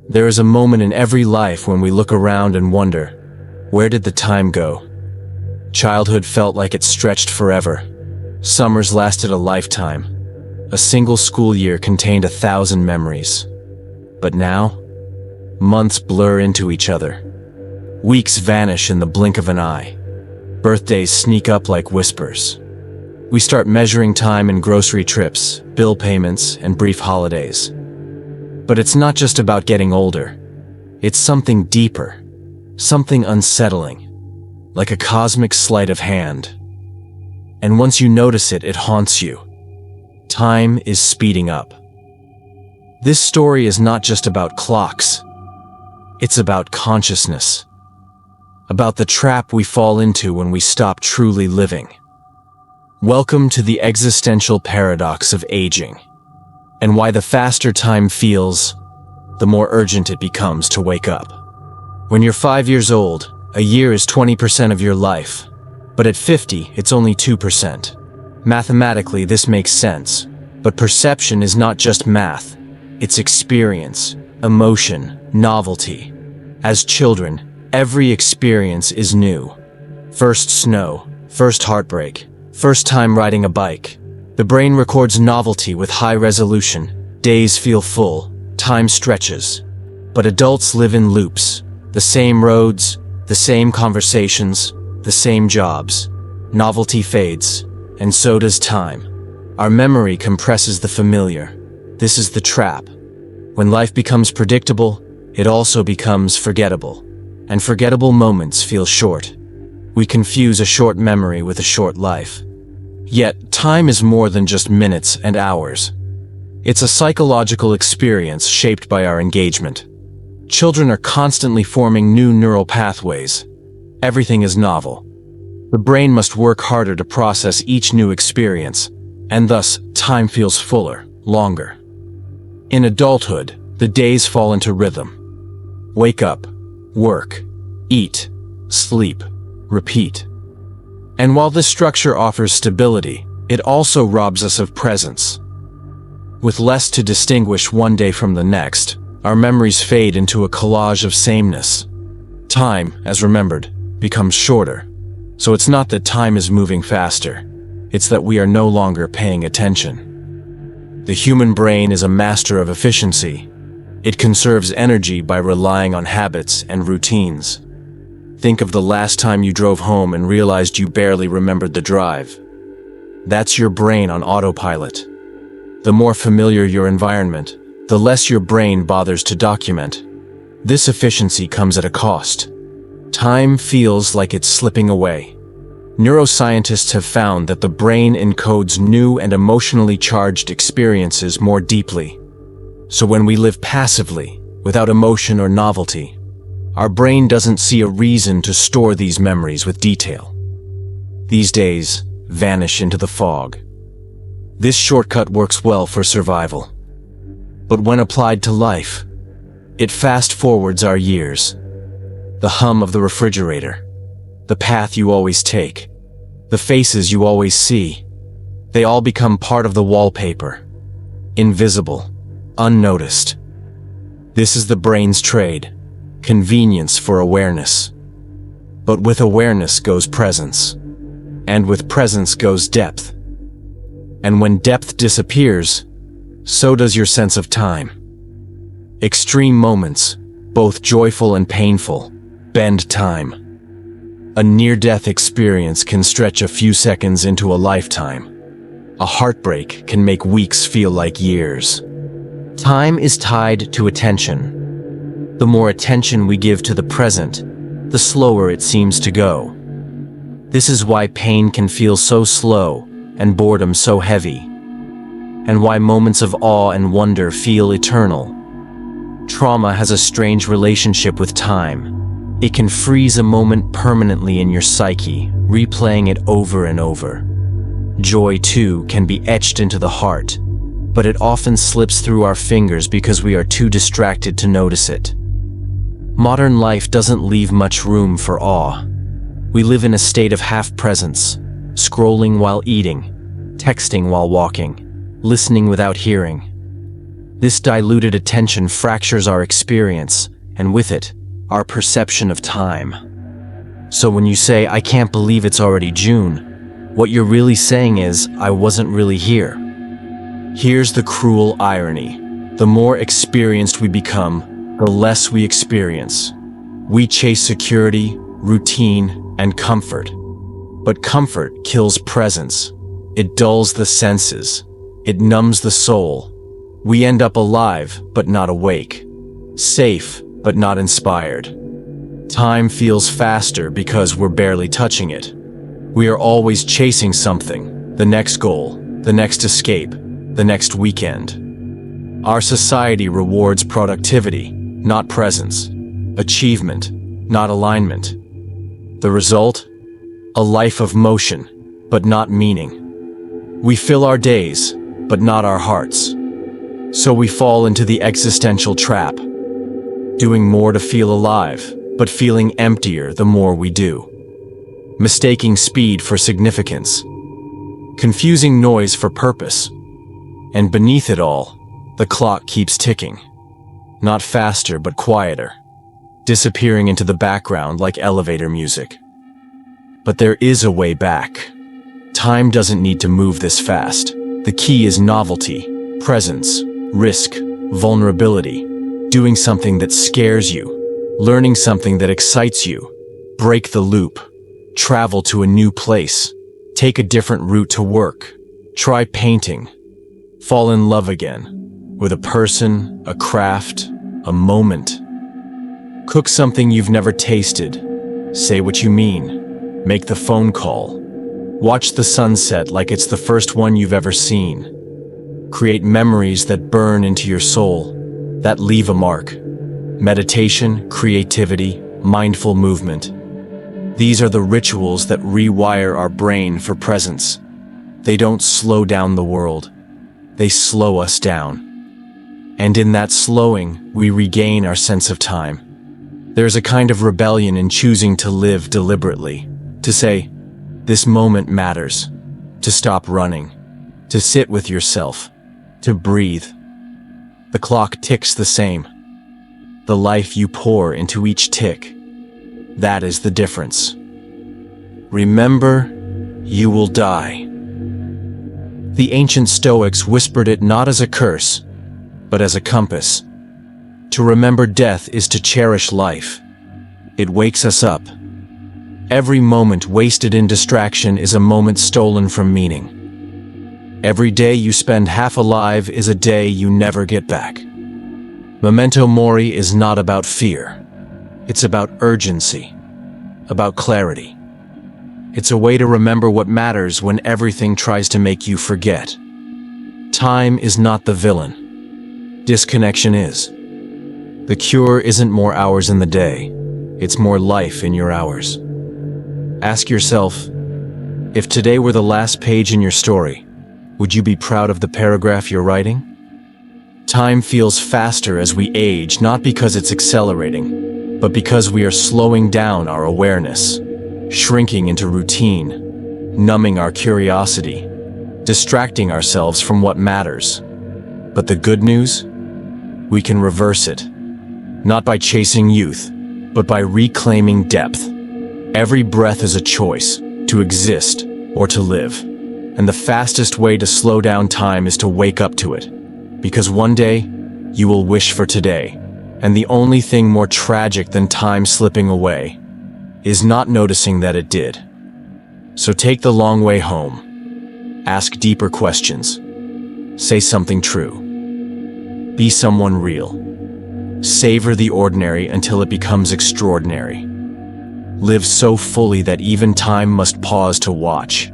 There is a moment in every life when we look around and wonder, where did the time go? Childhood felt like it stretched forever. Summers lasted a lifetime. A single school year contained 1,000 memories. But now, months blur into each other. Weeks vanish in the blink of an eye. Birthdays sneak up like whispers. We start measuring time in grocery trips, bill payments, and brief holidays. But it's not just about getting older. It's something deeper, something unsettling, like a cosmic sleight of hand. And once you notice it, it haunts you. Time is speeding up. This story is not just about clocks. It's about consciousness. About the trap we fall into when we stop truly living. Welcome to the existential paradox of aging, and why the faster time feels, the more urgent it becomes to wake up. When you're 5 years old, a year is 20% of your life, but at 50, it's only 2%. Mathematically, this makes sense, but perception is not just math, it's experience, emotion, novelty. As children, every experience is new. First snow, first heartbreak, first time riding a bike. The brain records novelty with high resolution. Days feel full, time stretches. But adults live in loops. The same roads, the same conversations, the same jobs. Novelty fades, and so does time. Our memory compresses the familiar. This is the trap. When life becomes predictable, it also becomes forgettable. And forgettable moments feel short. We confuse a short memory with a short life. Yet, time is more than just minutes and hours. It's a psychological experience shaped by our engagement. Children are constantly forming new neural pathways. Everything is novel. The brain must work harder to process each new experience, and thus, time feels fuller, longer. In adulthood, the days fall into rhythm. Wake up. Work, eat, sleep, repeat. And while this structure offers stability, it also robs us of presence. With less to distinguish one day from the next, our memories fade into a collage of sameness. Time, as remembered, becomes shorter. So it's not that time is moving faster, it's that we are no longer paying attention. The human brain is a master of efficiency. It conserves energy by relying on habits and routines. Think of the last time you drove home and realized you barely remembered the drive. That's your brain on autopilot. The more familiar your environment, the less your brain bothers to document. This efficiency comes at a cost. Time feels like it's slipping away. Neuroscientists have found that the brain encodes new and emotionally charged experiences more deeply. So when we live passively, without emotion or novelty, our brain doesn't see a reason to store these memories with detail. These days vanish into the fog. This shortcut works well for survival. But when applied to life, it fast-forwards our years. The hum of the refrigerator, the path you always take, the faces you always see, they all become part of the wallpaper, invisible, unnoticed. This is the brain's trade, convenience for awareness. But with awareness goes presence, and with presence goes depth. And when depth disappears, so does your sense of time. Extreme moments, both joyful and painful, bend time. A near-death experience can stretch a few seconds into a lifetime. A heartbreak can make weeks feel like years. Time is tied to attention. The more attention we give to the present, the slower it seems to go. This is why pain can feel so slow and boredom so heavy, and why moments of awe and wonder feel eternal. Trauma has a strange relationship with time. It can freeze a moment permanently in your psyche, replaying it over and over. Joy, too, can be etched into the heart, but it often slips through our fingers because we are too distracted to notice it. Modern life doesn't leave much room for awe. We live in a state of half-presence, scrolling while eating, texting while walking, listening without hearing. This diluted attention fractures our experience, and with it, our perception of time. So when you say, "I can't believe it's already June," what you're really saying is, "I wasn't really here." Here's the cruel irony. The more experienced we become, the less we experience. We chase security, routine, and comfort. But comfort kills presence. It dulls the senses. It numbs the soul. We end up alive, but not awake. Safe, but not inspired. Time feels faster because we're barely touching it. We are always chasing something, the next goal, the next escape, the next weekend. Our society rewards productivity, not presence, achievement, not alignment. The result? A life of motion, but not meaning. We fill our days, but not our hearts. So we fall into the existential trap, doing more to feel alive, but feeling emptier the more we do. Mistaking speed for significance, confusing noise for purpose, and beneath it all, the clock keeps ticking. Not faster, but quieter, disappearing into the background like elevator music. But there is a way back. Time doesn't need to move this fast. The key is novelty, presence, risk, vulnerability, doing something that scares you, learning something that excites you, break the loop, travel to a new place, take a different route to work, try painting, fall in love again, with a person, a craft, a moment. Cook something you've never tasted, say what you mean, make the phone call, watch the sunset like it's the first one you've ever seen. Create memories that burn into your soul, that leave a mark. Meditation, creativity, mindful movement. These are the rituals that rewire our brain for presence. They don't slow down the world. They slow us down. And in that slowing, we regain our sense of time. There's a kind of rebellion in choosing to live deliberately, to say, "This moment matters," to stop running, to sit with yourself, to breathe. The clock ticks the same. The life you pour into each tick, that is the difference. Remember, you will die. The ancient Stoics whispered it not as a curse, but as a compass. To remember death is to cherish life. It wakes us up. Every moment wasted in distraction is a moment stolen from meaning. Every day you spend half alive is a day you never get back. Memento Mori is not about fear. It's about urgency, about clarity. It's a way to remember what matters when everything tries to make you forget. Time is not the villain. Disconnection is. The cure isn't more hours in the day. It's more life in your hours. Ask yourself, if today were the last page in your story, would you be proud of the paragraph you're writing? Time feels faster as we age, not because it's accelerating, but because we are slowing down our awareness, shrinking into routine, numbing our curiosity, distracting ourselves from what matters. But the good news? We can reverse it. Not by chasing youth, but by reclaiming depth. Every breath is a choice, to exist or to live. And the fastest way to slow down time is to wake up to it. Because one day, you will wish for today. And the only thing more tragic than time slipping away is not noticing that it did. So take the long way home. Ask deeper questions. Say something true. Be someone real. Savor the ordinary until it becomes extraordinary. Live so fully that even time must pause to watch.